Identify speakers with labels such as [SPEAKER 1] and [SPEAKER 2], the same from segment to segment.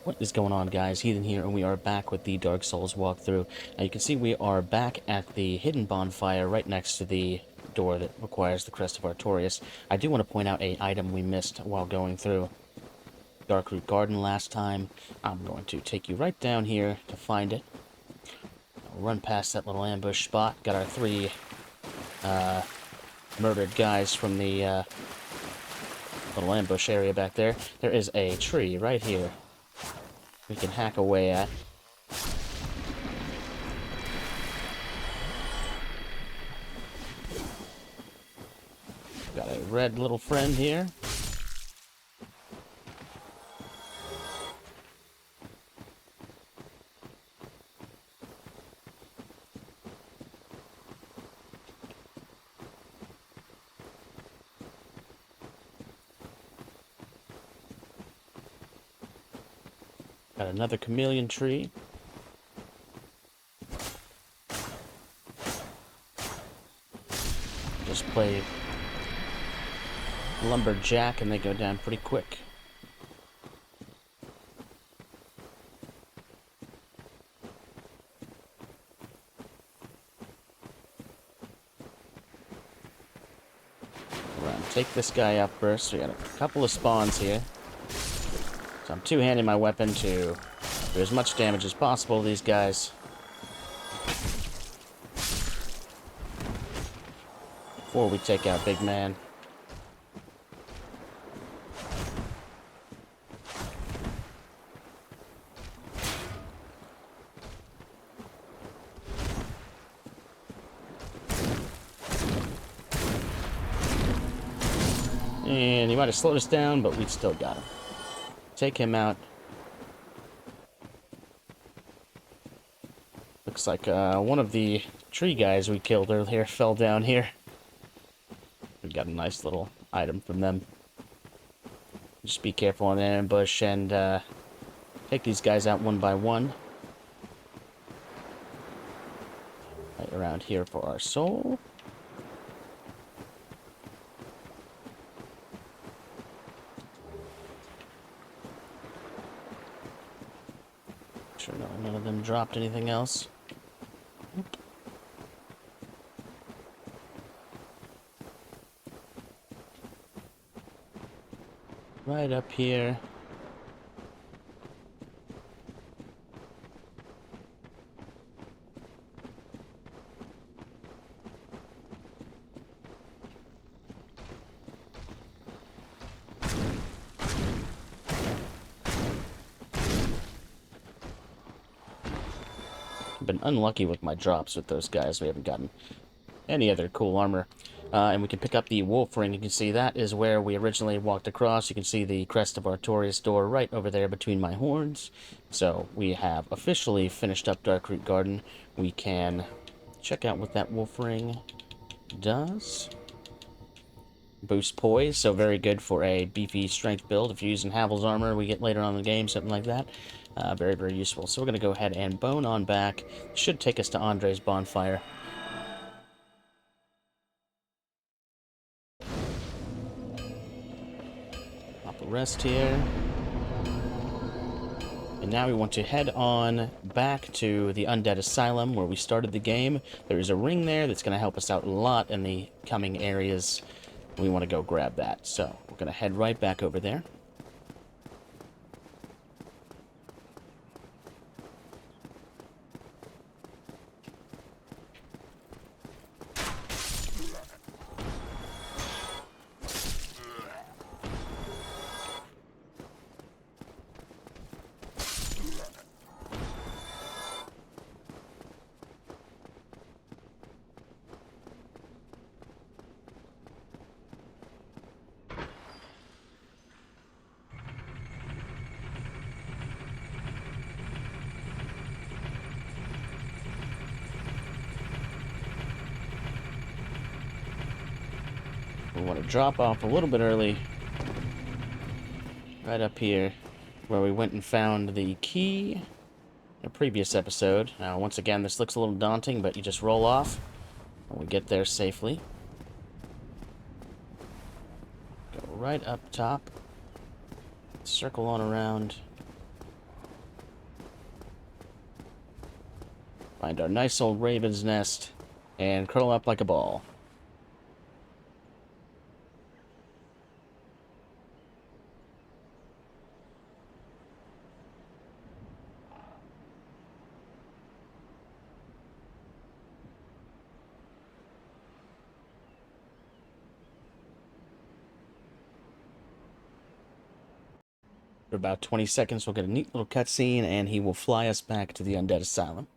[SPEAKER 1] What is going on, guys? Heathen here, and we are back with the Dark Souls walkthrough. Now you can see we are back at the hidden bonfire right next to the door that requires the Crest of Artorias. I do want to point out an item we missed while going through Darkroot Garden last time. I'm going to take you right down here to find it. I'll run past that little ambush spot. Got our three murdered guys from the little ambush area back there. There is a tree right here we can hack away at. Got a red little friend here. Got another chameleon tree. Just play lumberjack and they go down pretty quick. We're gonna take this guy up first. We got a couple of spawns here. So I'm two-handing my weapon to do as much damage as possible to these guys. Before we take out Big Man. And he might have slowed us down, but we still got him. Take him out. Looks like one of the tree guys we killed earlier fell down here. We got a nice little item from them. Just be careful on the ambush and take these guys out one by one. Right around here for our soul. Sure, no, none of them dropped anything else. Nope. Right up here. Been unlucky with my drops with those guys. We haven't gotten any other cool armor. And we can pick up the wolf ring. You can see that is where we originally walked across. You can see the Crest of Artorias door right over there between my horns. So we have officially finished up Darkroot Garden. We can check out what that wolf ring does. Boost poise, so very good for a beefy strength build. If you're using Havel's armor we get later on in the game, something like that. Very, very useful. So we're going to go ahead and bone on back. Should take us to Andre's bonfire. Pop a rest here. And now we want to head on back to the Undead Asylum where we started the game. There is a ring there that's going to help us out a lot in the coming areas. We want to go grab that. So we're going to head right back over there. We want to drop off a little bit early. Right up here, where we went and found the key in a previous episode. Now, once again, this looks a little daunting, but you just roll off when we get there safely. Go right up top. Circle on around. Find our nice old raven's nest and curl up like a ball. For about 20 seconds, we'll get a neat little cutscene, and he will fly us back to the Undead Asylum.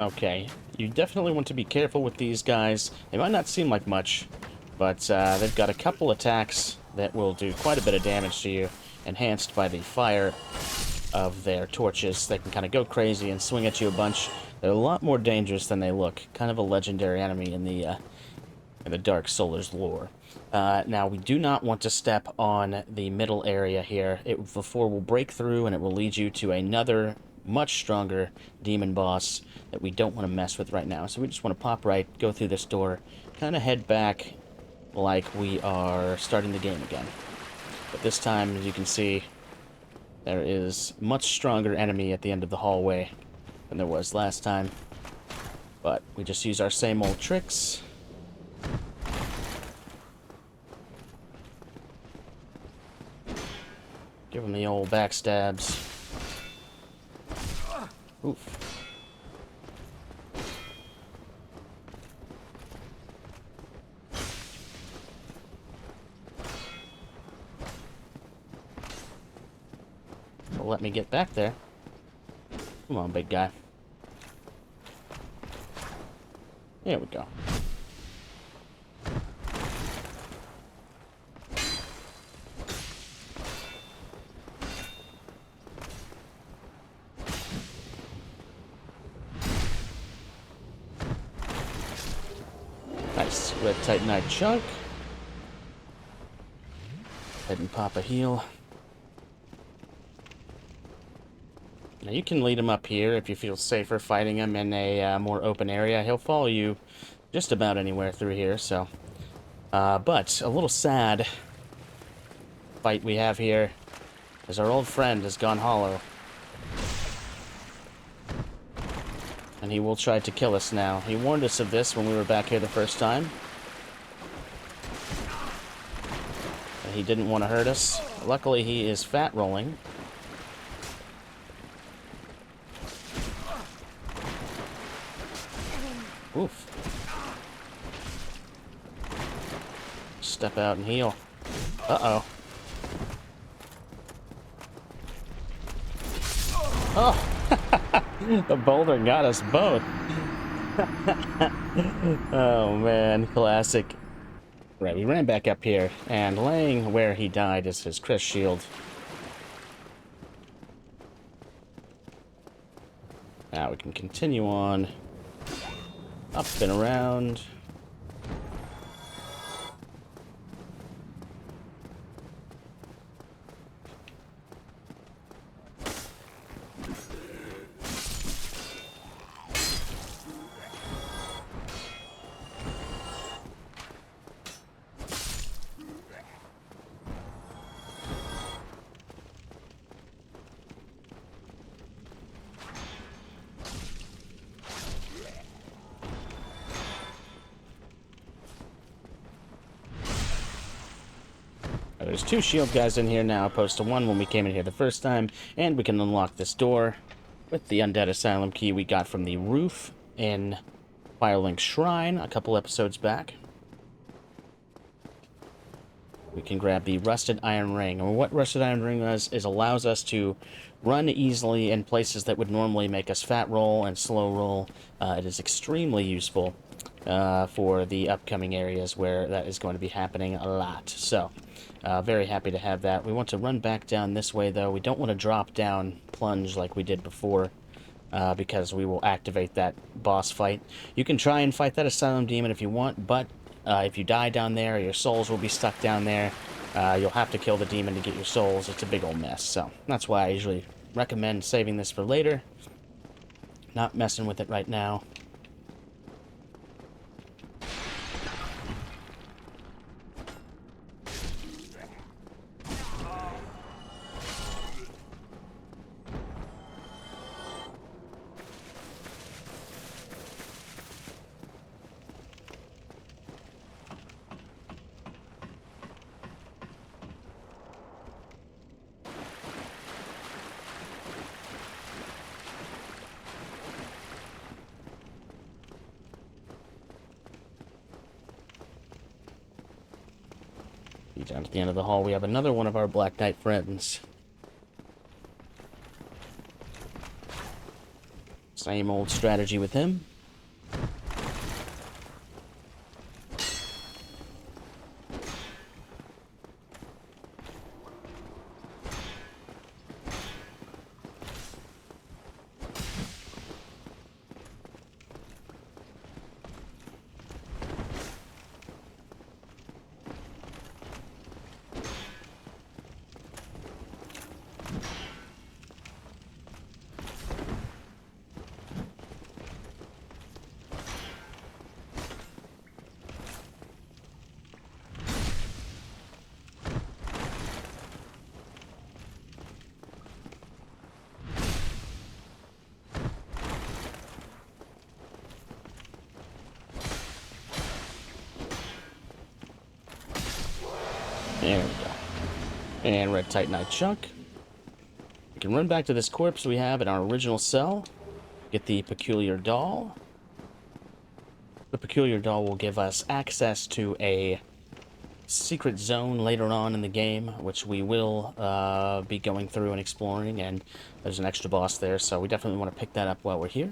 [SPEAKER 1] Okay, you definitely want to be careful with these guys. They might not seem like much, but they've got a couple attacks that will do quite a bit of damage to you, enhanced by the fire of their torches. They can kind of go crazy and swing at you a bunch. They're a lot more dangerous than they look. Kind of a legendary enemy in the Dark Souls lore. Now, we do not want to step on the middle area here. The floor will break through, and it will lead you to another much stronger demon boss that we don't want to mess with right now. So we just want to pop right, go through this door, kind of head back like we are starting the game again. But this time, as you can see, there is a much stronger enemy at the end of the hallway than there was last time. But we just use our same old tricks. Give him the old backstabs. Oof. Well, let me get back there. Come on, big guy. There we go. Nice. Red Titanite chunk. Head and pop a heal. Now you can lead him up here if you feel safer fighting him in a more open area. He'll follow you just about anywhere through here, so... but a little sad fight we have here is our old friend has gone hollow. And he will try to kill us now. He warned us of this when we were back here the first time. And he didn't want to hurt us. Luckily, he is fat rolling. Oof. Step out and heal. Uh-oh. Oh! The boulder got us both. Oh, man. Classic. Right, we ran back up here, and laying where he died is his Chris shield. Now we can continue on. Up and around. There's two shield guys in here now, opposed to one when we came in here the first time, and we can unlock this door with the Undead Asylum key we got from the roof in Firelink Shrine a couple episodes back. We can grab the Rusted Iron Ring, and what Rusted Iron Ring does is allows us to run easily in places that would normally make us fat roll and slow roll. It is extremely useful for the upcoming areas where that is going to be happening a lot. So, very happy to have that. We want to run back down this way, though. We don't want to drop down plunge like we did before. because we will activate that boss fight. You can try and fight that Asylum Demon if you want, but if you die down there, your souls will be stuck down there. You'll have to kill the demon to get your souls. It's a big old mess, so that's why I usually recommend saving this for later. Not messing with it right now. Down at the end of the hall, we have another one of our Black Knight friends. Same old strategy with him. There we go. And Red Titanite chunk. We can run back to this corpse we have in our original cell. Get the Peculiar Doll. The Peculiar Doll will give us access to a secret zone later on in the game, which we will be going through and exploring, and there's an extra boss there, so we definitely want to pick that up while we're here.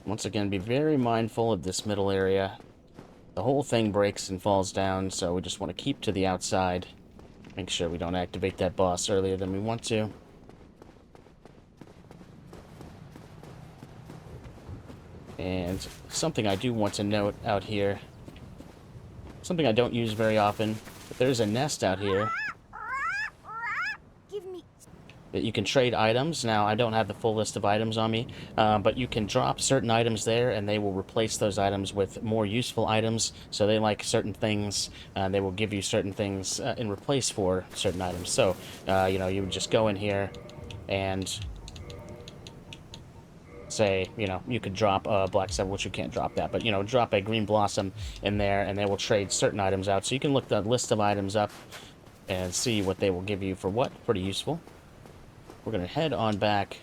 [SPEAKER 1] Once again, be very mindful of this middle area. The whole thing breaks and falls down, so we just want to keep to the outside. Make sure we don't activate that boss earlier than we want to. And something I do want to note out here, something I don't use very often, but there's a nest out here that you can trade items. Now, I don't have the full list of items on me, but you can drop certain items there, and they will replace those items with more useful items. So they like certain things, they will give you certain things in replace for certain items. So, you know, you would just go in here and say, you know, you could drop a Black Seven, which you can't drop that, but, you know, drop a Green Blossom in there, and they will trade certain items out. So you can look the list of items up and see what they will give you for what. Pretty useful. We're going to head on back.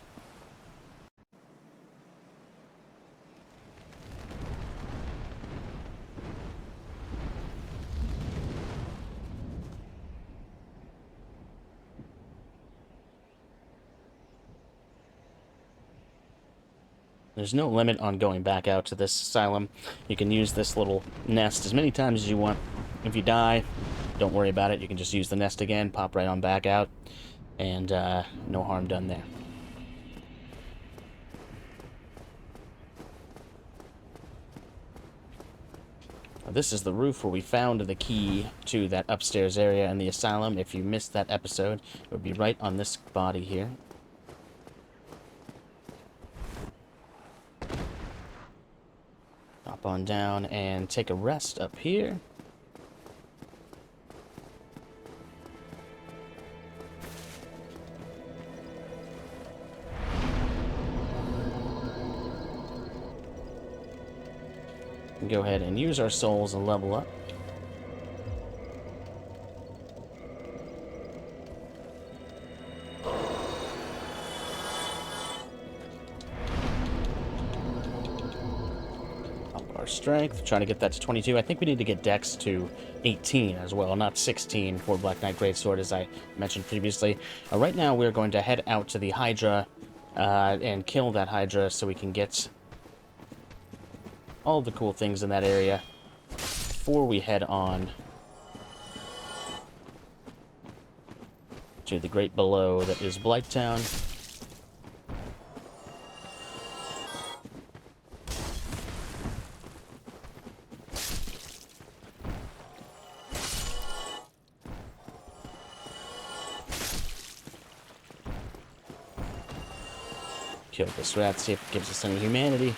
[SPEAKER 1] There's no limit on going back out to this asylum. You can use this little nest as many times as you want. If you die, don't worry about it. You can just use the nest again, pop right on back out, and no harm done there. This is the roof where we found the key to that upstairs area in the asylum. If you missed that episode, it would be right on this body here. Hop on down and take a rest up here. Go ahead and use our souls and level up. Up our strength, trying to get that to 22. I think we need to get dex to 18 as well, not 16 for Black Knight Greatsword, as I mentioned previously. Right now, we're going to head out to the Hydra and kill that Hydra so we can get all the cool things in that area before we head on to the great below that is Blighttown. Kill this rat, see if it gives us any humanity.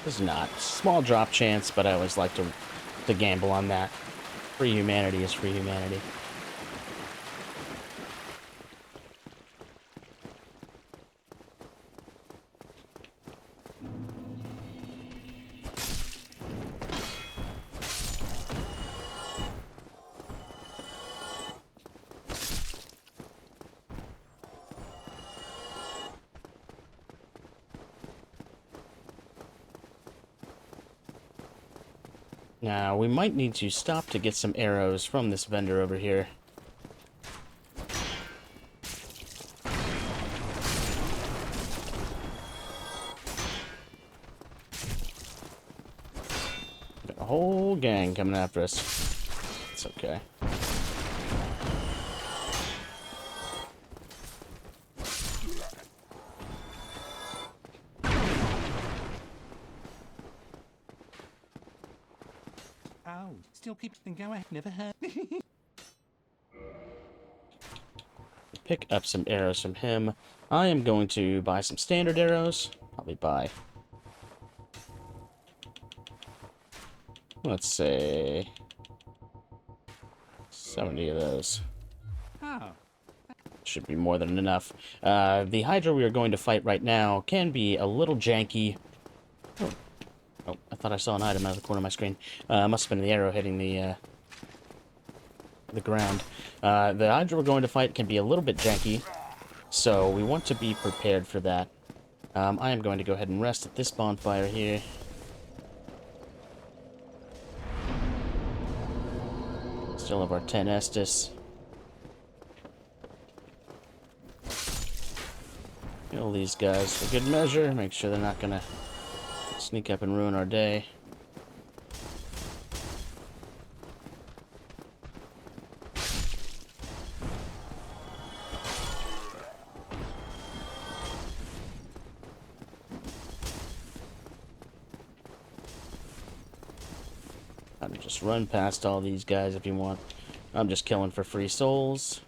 [SPEAKER 1] Does not. Small drop chance, but I always like to gamble on that. Free humanity is free humanity. Now, we might need to stop to get some arrows from this vendor over here. Got a whole gang coming after us. It's okay.
[SPEAKER 2] Oh, still keeping going. Never heard.
[SPEAKER 1] Pick up some arrows from him. I am going to buy some standard arrows. Probably buy, let's say, 70 of those.
[SPEAKER 2] Oh.
[SPEAKER 1] Should be more than enough. The Hydra we are going to fight right now can be a little janky. Oh, I thought I saw an item out of the corner of my screen. Must have been the arrow hitting the ground. The Hydra we're going to fight can be a little bit janky, so we want to be prepared for that. I am going to go ahead and rest at this bonfire here. Still have our 10 Estus. Kill these guys for good measure. Make sure they're not gonna sneak up and ruin our day. I'll just run past all these guys if you want. I'm just killing for free souls.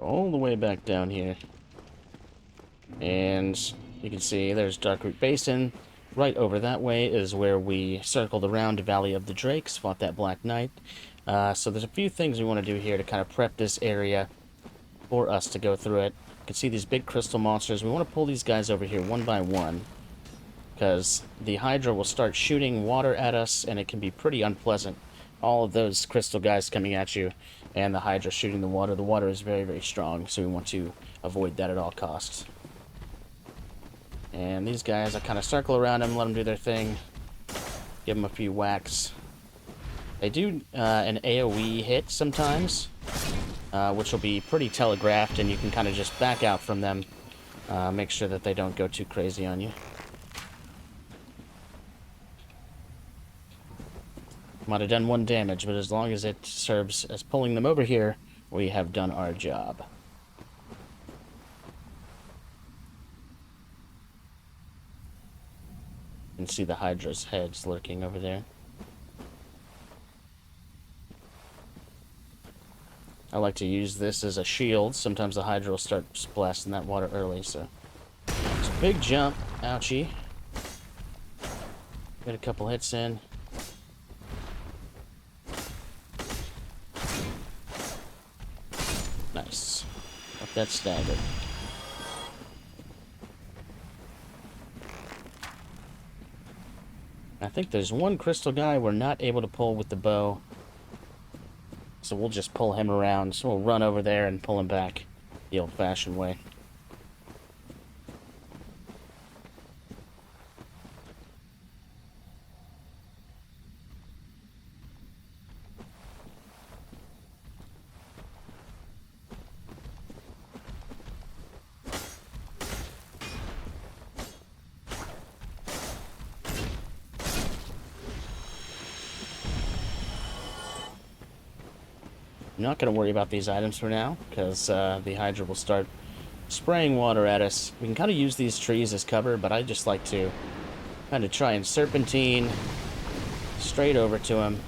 [SPEAKER 1] All the way back down here. And you can see there's Darkroot Basin. Right over that way is where we circled around Valley of the Drakes, fought that Black Knight. So there's a few things we want to do here to kind of prep this area for us to go through it. You can see these big crystal monsters. We want to pull these guys over here one by one, because the Hydra will start shooting water at us, and it can be pretty unpleasant. All of those crystal guys coming at you, and the Hydra shooting the water. The water is very, very strong, so we want to avoid that at all costs. And these guys, I kind of circle around them, let them do their thing. Give them a few whacks. They do an AoE hit sometimes, which will be pretty telegraphed, and you can kind of just back out from them. Make sure that they don't go too crazy on you. Might have done 1 damage, but as long as it serves as pulling them over here, we have done our job. You can see the Hydra's heads lurking over there. I like to use this as a shield. Sometimes the Hydra will start blasting that water early, so... It's a big jump. Ouchie. Get a couple hits in. Let that stagger. I think there's one crystal guy we're not able to pull with the bow. So we'll just pull him around. So we'll run over there and pull him back the old-fashioned way. I'm not going to worry about these items for now, because the Hydra will start spraying water at us. We can kind of use these trees as cover, but I just like to kind of try and serpentine straight over to him.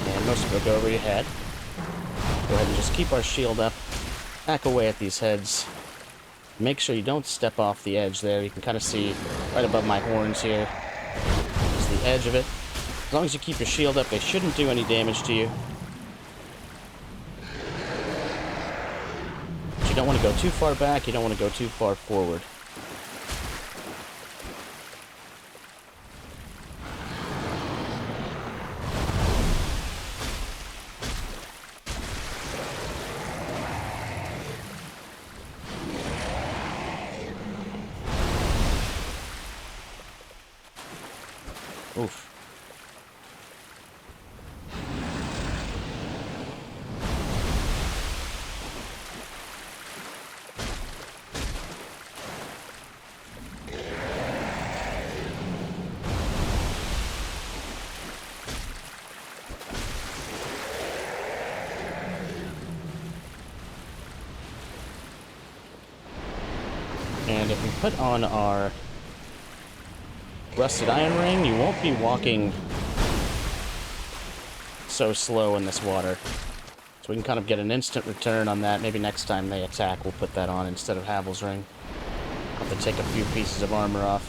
[SPEAKER 1] And most of it will go over your head. Go ahead and just keep our shield up. Hack away at these heads. Make sure you don't step off the edge there. You can kind of see right above my horns here is the edge of it. As long as you keep your shield up, they shouldn't do any damage to you. But you don't want to go too far back, you don't want to go too far forward. Oof. And if we put on our rusted iron ring, you won't be walking so slow in this water. So we can kind of get an instant return on that. Maybe next time they attack, we'll put that on instead of Havel's ring. Have to take a few pieces of armor off.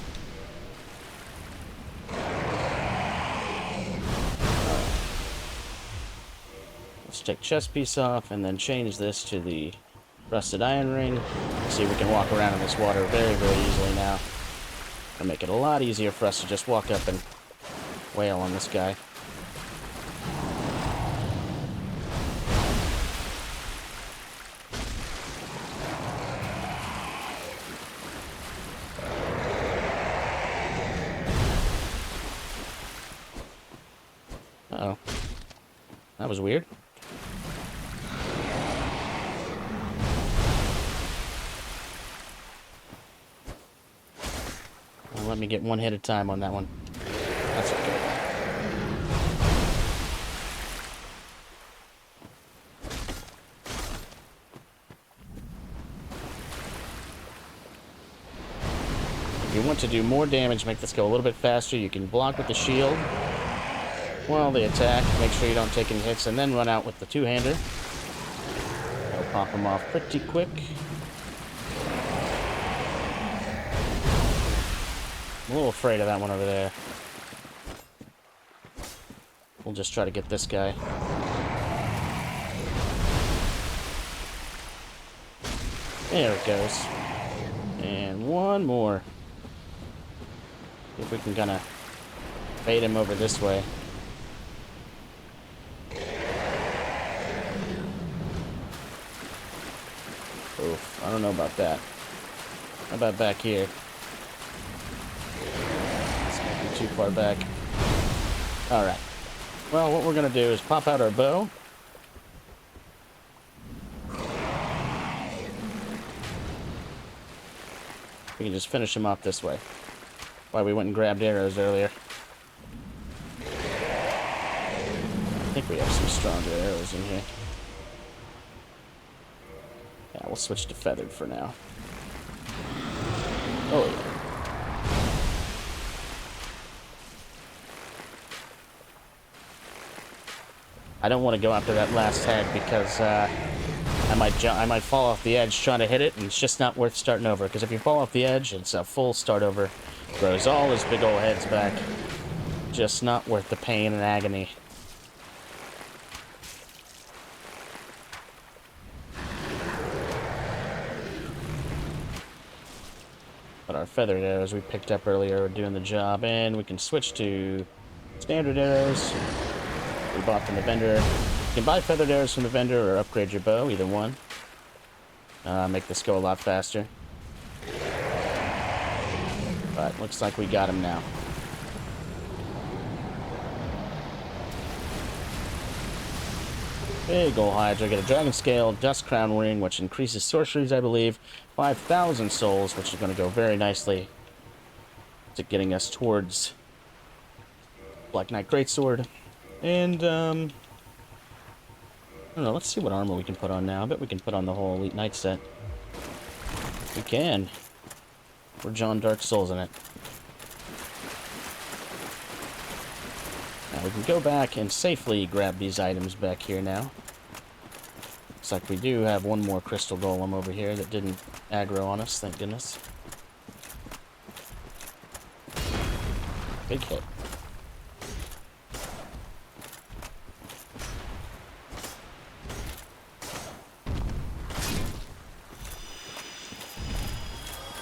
[SPEAKER 1] Let's take chest piece off and then change this to the rusted iron ring. See if we can walk around in this water very, very easily now. It'll make it a lot easier for us to just walk up and wail on this guy. Uh-oh. That was weird. Well, let me get one hit at a time on that one. That's okay. If you want to do more damage, make this go a little bit faster, you can block with the shield while they attack. Make sure you don't take any hits, and then run out with the two-hander. That'll pop them off pretty quick. I'm a little afraid of that one over there. We'll just try to get this guy. There it goes. And one more. See if we can kind of bait him over this way. Oof, I don't know about that. How about back here? This might be too far back. Alright. Well, what we're going to do is pop out our bow. We can just finish him off this way. Why we went and grabbed arrows earlier. I think we have some stronger arrows in here. Yeah, we'll switch to feathered for now. Oh, yeah. I don't want to go after that last head because I might fall off the edge trying to hit it, and it's just not worth starting over. Because if you fall off the edge, it's a full start over. Throws all his big old heads back. Just not worth the pain and agony. our feathered arrows we picked up earlier are doing the job, and we can switch to standard arrows. We bought from the vendor. You can buy feathered arrows from the vendor or upgrade your bow, either one. Make this go a lot faster. But looks like we got him now. Big ol' Hydra. Get a Dragon Scale, Dust Crown Ring, which increases sorceries, I believe. 5,000 souls, which is going to go very nicely to getting us towards Black Knight Greatsword. And, I don't know, let's see what armor we can put on now. I bet we can put on the whole Elite Knight set. We can. We're John Dark Souls in it. Now we can go back and safely grab these items back here now. Looks like we do have one more crystal golem over here that didn't aggro on us, thank goodness. Big hit.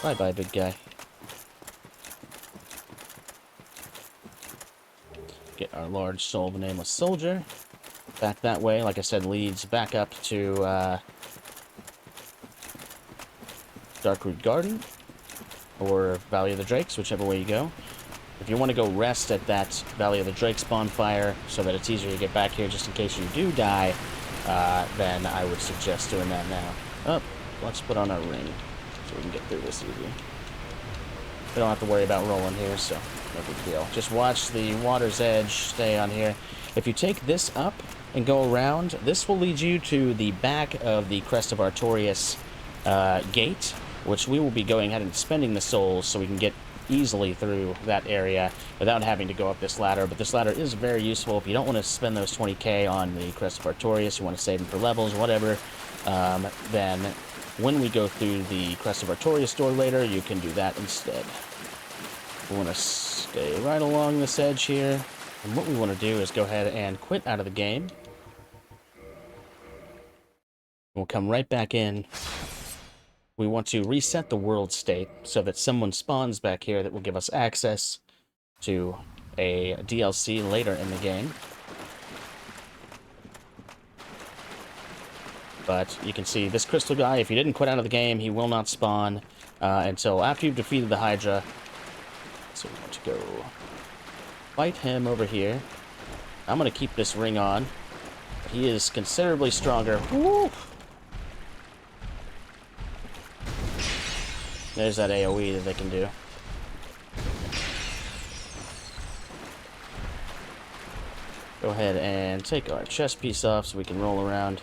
[SPEAKER 1] Bye-bye, big guy. Get our large soul of a nameless soldier. Back that way, like I said, leads back up to Darkroot Garden or Valley of the Drakes, whichever way you go. If you want to go rest at that Valley of the Drakes bonfire so that it's easier to get back here just in case you do die, then I would suggest doing that now. Oh, let's put on our ring so we can get through this easy. We don't have to worry about rolling here, so no big deal. Just watch the water's edge stay on here. If you take this up and go around, this will lead you to the back of the Crest of Artorias gate, which we will be going ahead and spending the souls so we can get easily through that area without having to go up this ladder. But this ladder is very useful if you don't want to spend those 20k on the Crest of Artorias, you want to save them for levels, whatever, then when we go through the Crest of Artorias door later, you can do that instead. We want to stay right along this edge here. And what we want to do is go ahead and quit out of the game. We'll come right back in. We want to reset the world state so that someone spawns back here that will give us access to a DLC later in the game. But you can see this crystal guy, if you didn't quit out of the game, he will not spawn until after you've defeated the Hydra. So we want to go fight him over here. I'm going to keep this ring on. He is considerably stronger. Woo! There's that AoE that they can do. Go ahead and take our chest piece off so we can roll around.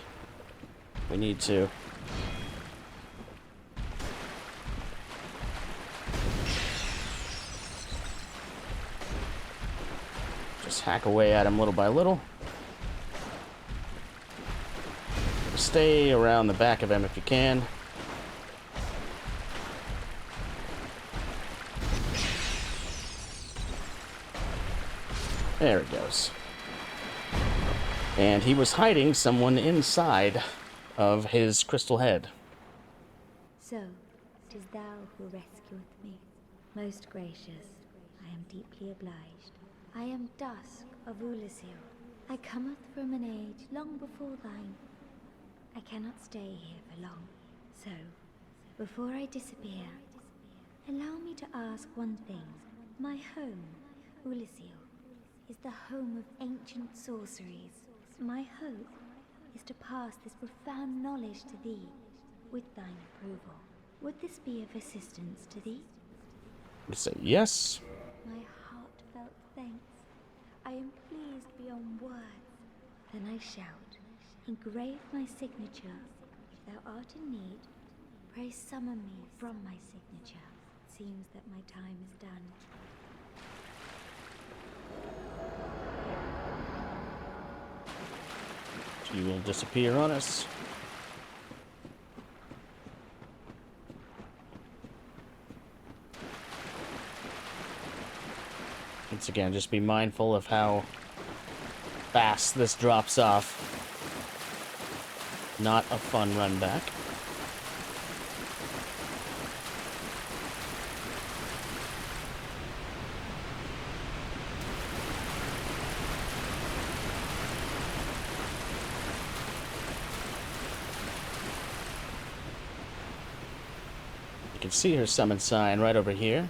[SPEAKER 1] We need to. Just hack away at him little by little. Stay around the back of him if you can. There it goes. And he was hiding someone inside of his crystal head.
[SPEAKER 3] So, 'tis thou who rescueth me. Most gracious, I am deeply obliged. I am Dusk of Ulyssil. I cometh from an age long before thine. I cannot stay here for long. So, before I disappear, allow me to ask one thing. My home, Ulyssil, is the home of ancient sorceries. My hope is to pass this profound knowledge to thee, with thine approval. Would this be of assistance to thee?
[SPEAKER 1] We say yes.
[SPEAKER 3] My heartfelt thanks. I am pleased beyond words. Then I shout, engrave my signature. If thou art in need, pray summon me from my signature. It seems that my time is done.
[SPEAKER 1] She will disappear on us. Once again, just be mindful of how fast this drops off. Not a fun run back. can see her summon sign right over here.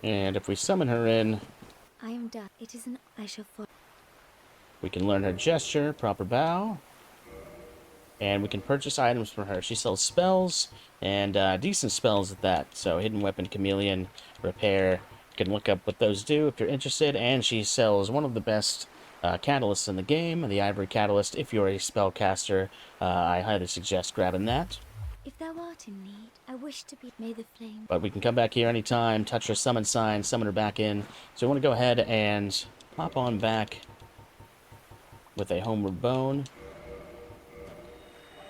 [SPEAKER 1] And if we summon her in,
[SPEAKER 3] I am done. It is an I shall follow.
[SPEAKER 1] we can learn her gesture, proper bow, and we can purchase items from her. She sells spells, and decent spells at that. So Hidden Weapon, Chameleon, Repair. You can look up what those do if you're interested, and she sells one of the best catalysts in the game, the Ivory Catalyst. If you're a spellcaster, I highly suggest grabbing that.
[SPEAKER 3] If thou art in need, I wish to be. May the flame.
[SPEAKER 1] But we can come back here anytime, touch her summon sign, summon her back in. So we want to go ahead and hop on back with a Homeward Bone.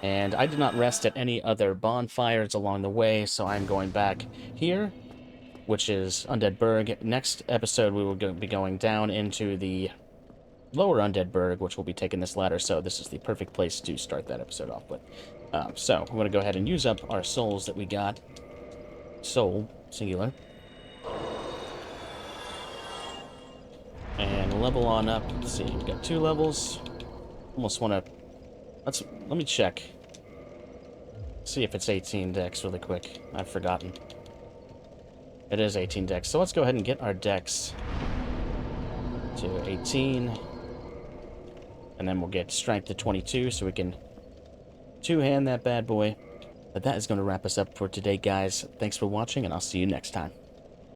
[SPEAKER 1] And I did not rest at any other bonfires along the way, so I'm going back here, which is Undead Burg. Next episode, we will be going down into the lower Undead Burg, which will be taking this ladder, so this is the perfect place to start that episode off with. So, we're going to go ahead and use up our souls that we got. Soul, singular. And level on up. Let's see, we've got 2 levels. Almost want to... Let me check. See if it's 18 dex really quick. I've forgotten. It is 18 dex. So let's go ahead and get our dex to 18. And then we'll get strength to 22 so we can two-hand that bad boy. But that is going to wrap us up for today, guys. Thanks for watching, and I'll see you next time.